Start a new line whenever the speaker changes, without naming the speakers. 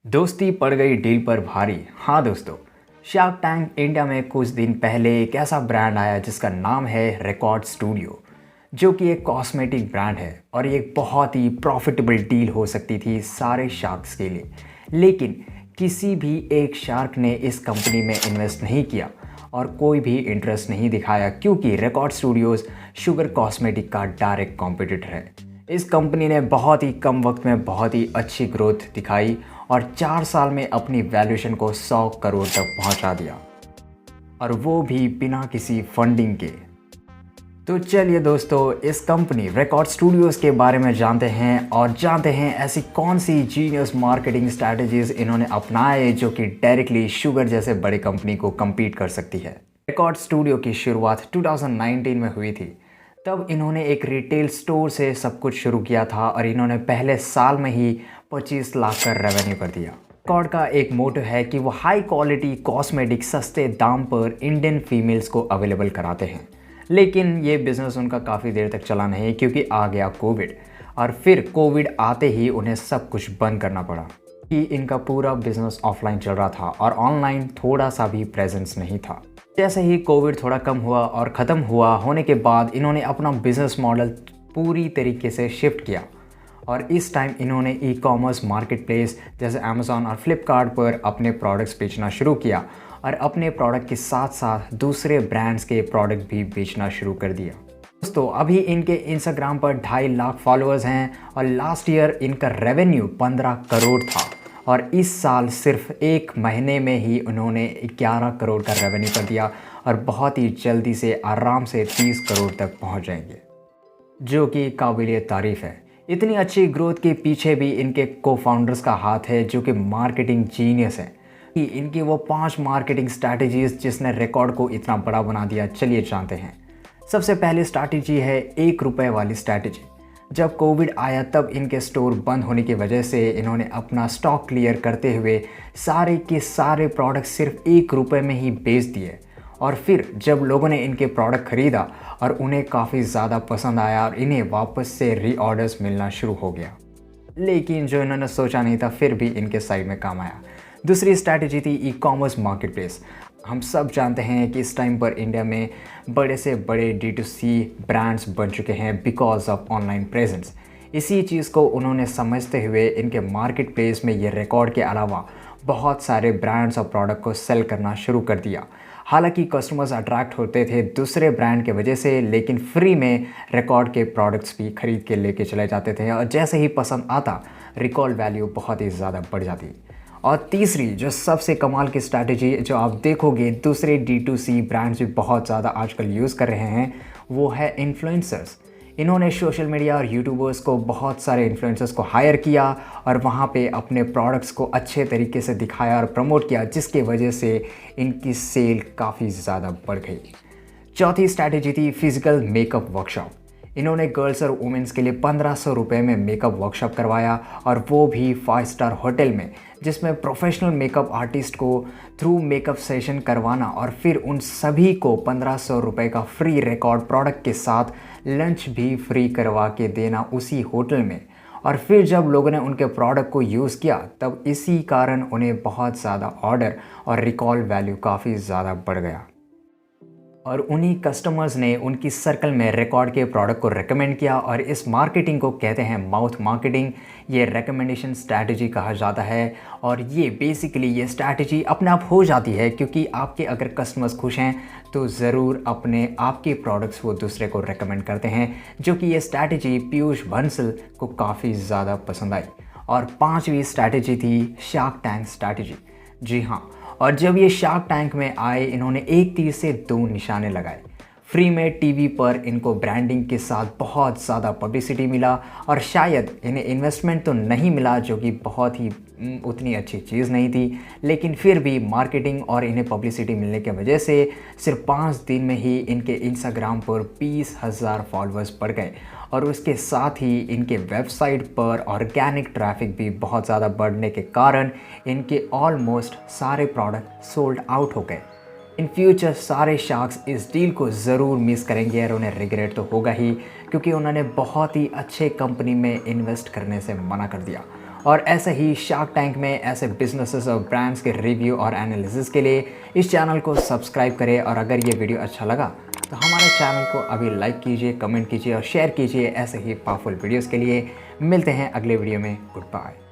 दोस्ती पड़ गई डील पर भारी। हाँ दोस्तों, शार्क टैंक इंडिया में कुछ दिन पहले एक ऐसा ब्रांड आया जिसका नाम है रिकॉर्ड स्टूडियो, जो कि एक कॉस्मेटिक ब्रांड है और ये एक बहुत ही प्रॉफिटेबल डील हो सकती थी सारे शार्क्स के लिए। लेकिन किसी भी एक शार्क ने इस कंपनी में इन्वेस्ट नहीं किया और कोई भी इंटरेस्ट नहीं दिखाया, क्योंकि रिकॉर्ड स्टूडियोज़ शुगर कॉस्मेटिक का डायरेक्ट कॉम्पिटिटर है। इस कंपनी ने बहुत ही कम वक्त में बहुत ही अच्छी ग्रोथ दिखाई और 4 साल में अपनी वैल्यूएशन को 100 करोड़ तक पहुंचा दिया, और वो भी बिना किसी फंडिंग के। तो चलिए दोस्तों, इस कंपनी रिकॉर्ड स्टूडियोज़ के बारे में जानते हैं और जानते हैं ऐसी कौन सी जीनियस मार्केटिंग स्ट्रैटेजीज इन्होंने अपनाए जो कि डायरेक्टली शुगर जैसे बड़े कंपनी को कम्पीट कर सकती है। रिकॉर्ड स्टूडियो की शुरुआत 2019 में हुई थी। तब इन्होंने एक रिटेल स्टोर से सब कुछ शुरू किया था और इन्होंने पहले साल में ही 25 लाख का रेवेन्यू कर दिया। रिकॉर्ड का एक मोटो है कि वो हाई क्वालिटी कॉस्मेटिक सस्ते दाम पर इंडियन फीमेल्स को अवेलेबल कराते हैं। लेकिन ये बिज़नेस उनका काफ़ी देर तक चला नहीं, क्योंकि आ गया कोविड, और फिर कोविड आते ही उन्हें सब कुछ बंद करना पड़ा कि इनका पूरा बिजनेस ऑफलाइन चल रहा था और ऑनलाइन थोड़ा सा भी प्रेजेंस नहीं था। जैसे ही कोविड थोड़ा कम हुआ और ख़त्म हुआ होने के बाद इन्होंने अपना बिजनेस मॉडल पूरी तरीके से शिफ्ट किया और इस टाइम इन्होंने ई कॉमर्स मार्केट प्लेस जैसे अमेज़ॉन और फ्लिपकार्ट पर अपने प्रोडक्ट्स बेचना शुरू किया और अपने प्रोडक्ट के साथ साथ दूसरे ब्रांड्स के प्रोडक्ट भी बेचना शुरू कर दिया। दोस्तों, अभी इनके इंस्टाग्राम पर 2.5 लाख फॉलोअर्स हैं और लास्ट ईयर इनका रेवेन्यू 15 करोड़ था और इस साल सिर्फ एक महीने में ही उन्होंने 11 करोड़ का रेवेन्यू कर दिया और बहुत ही जल्दी से आराम से 30 करोड़ तक पहुंच जाएंगे, जो कि काबिलियत तारीफ़ है। इतनी अच्छी ग्रोथ के पीछे भी इनके को फाउंडर्स का हाथ है, जो कि मार्केटिंग जीनियस है। कि इनकी वो 5 मार्केटिंग स्ट्रैटेजीज जिसने रिकॉर्ड को इतना बड़ा बना दिया, चलिए जानते हैं। सबसे पहली स्ट्रैटेजी है 1 रुपये वाली स्ट्रैटेजी। जब कोविड आया तब इनके स्टोर बंद होने की वजह से इन्होंने अपना स्टॉक क्लियर करते हुए सारे के सारे प्रोडक्ट सिर्फ 1 रुपये में ही बेच दिए, और फिर जब लोगों ने इनके प्रोडक्ट ख़रीदा और उन्हें काफ़ी ज़्यादा पसंद आया और इन्हें वापस से रीऑर्डर्स मिलना शुरू हो गया। लेकिन जो इन्होंने सोचा नहीं था फिर भी इनके साइड में काम आया। दूसरी स्ट्रैटेजी थी ई कॉमर्स मार्केट प्लेस। हम सब जानते हैं कि इस टाइम पर इंडिया में बड़े से बड़े D2C ब्रांड्स बन चुके हैं बिकॉज ऑफ ऑनलाइन प्रेजेंस। इसी चीज़ को उन्होंने समझते हुए इनके मार्केट प्लेस में ये रिकॉर्ड के अलावा बहुत सारे ब्रांड्स और प्रोडक्ट को सेल करना शुरू कर दिया। हालांकि कस्टमर्स अट्रैक्ट होते थे दूसरे ब्रांड के वजह से, लेकिन फ्री में रिकॉर्ड के प्रोडक्ट्स भी खरीद के लेके चले जाते थे और जैसे ही पसंद आता रिकॉल वैल्यू बहुत ही ज़्यादा बढ़ जाती। और तीसरी जो सबसे कमाल की स्ट्रैटेजी जो आप देखोगे दूसरे D2C ब्रांड्स भी बहुत ज़्यादा आजकल यूज़ कर रहे हैं, वो है इन्फ्लुएंसर्स। इन्होंने सोशल मीडिया और यूट्यूबर्स को बहुत सारे इन्फ्लुएंसर्स को हायर किया और वहाँ पे अपने प्रोडक्ट्स को अच्छे तरीके से दिखाया और प्रमोट किया, जिसके वजह से इनकी सेल काफ़ी ज़्यादा बढ़ गई। चौथी स्ट्रैटेजी थी फिज़िकल मेकअप वर्कशॉप। इन्होंने गर्ल्स और वुमेंस के लिए 1500 रुपये में मेकअप वर्कशॉप करवाया, और वो भी 5 स्टार होटल में, जिसमें प्रोफेशनल मेकअप आर्टिस्ट को थ्रू मेकअप सेशन करवाना और फिर उन सभी को 1500 रुपये का फ्री रिकॉर्ड प्रोडक्ट के साथ लंच भी फ्री करवा के देना उसी होटल में। और फिर जब लोगों ने उनके प्रोडक्ट को यूज़ किया तब इसी कारण उन्हें बहुत ज़्यादा ऑर्डर और रिकॉल वैल्यू काफ़ी ज़्यादा बढ़ गया, और उन्हीं कस्टमर्स ने उनकी सर्कल में रिकॉर्ड के प्रोडक्ट को रेकमेंड किया। और इस मार्केटिंग को कहते हैं माउथ मार्केटिंग। ये रेकमेंडेशन स्ट्रैटेजी कहा जाता है, और ये बेसिकली ये स्ट्रैटेजी अपने आप हो जाती है, क्योंकि आपके अगर कस्टमर्स खुश हैं तो ज़रूर अपने आपके प्रोडक्ट्स वो दूसरे को रेकमेंड करते हैं, जो कि ये स्ट्रैटेजी पीयूष बंसल को काफ़ी ज़्यादा पसंद आई। और 5वीं स्ट्रैटेजी थी शार्क टैंक स्ट्रैटेजी। जी हाँ, और जब ये शार्क टैंक में आए इन्होंने एक तीर से 2 निशाने लगाए। फ्री में टीवी पर इनको ब्रांडिंग के साथ बहुत ज़्यादा पब्लिसिटी मिला, और शायद इन्हें इन्वेस्टमेंट तो नहीं मिला, जो कि बहुत ही उतनी अच्छी चीज़ नहीं थी, लेकिन फिर भी मार्केटिंग और इन्हें पब्लिसिटी मिलने की वजह से सिर्फ 5 दिन में ही इनके इंस्टाग्राम पर 20,000 फॉलोअर्स बढ़ गए, और उसके साथ ही इनके वेबसाइट पर ऑर्गेनिक ट्रैफिक भी बहुत ज़्यादा बढ़ने के कारण इनके ऑलमोस्ट सारे प्रोडक्ट सोल्ड आउट हो गए। इन फ्यूचर सारे शार्क्स इस डील को ज़रूर मिस करेंगे और उन्हें रिग्रेट तो होगा ही, क्योंकि उन्होंने बहुत ही अच्छे कंपनी में इन्वेस्ट करने से मना कर दिया। और ऐसे ही शार्क टैंक में ऐसे बिजनेसेस और ब्रांड्स के रिव्यू और एनालिसिस के लिए इस चैनल को सब्सक्राइब करें। और अगर ये वीडियो अच्छा लगा तो हमारे चैनल को अभी लाइक कीजिए, कमेंट कीजिए और शेयर कीजिए ऐसे ही पावरफुल वीडियोस के लिए। मिलते हैं अगले वीडियो में। Good bye.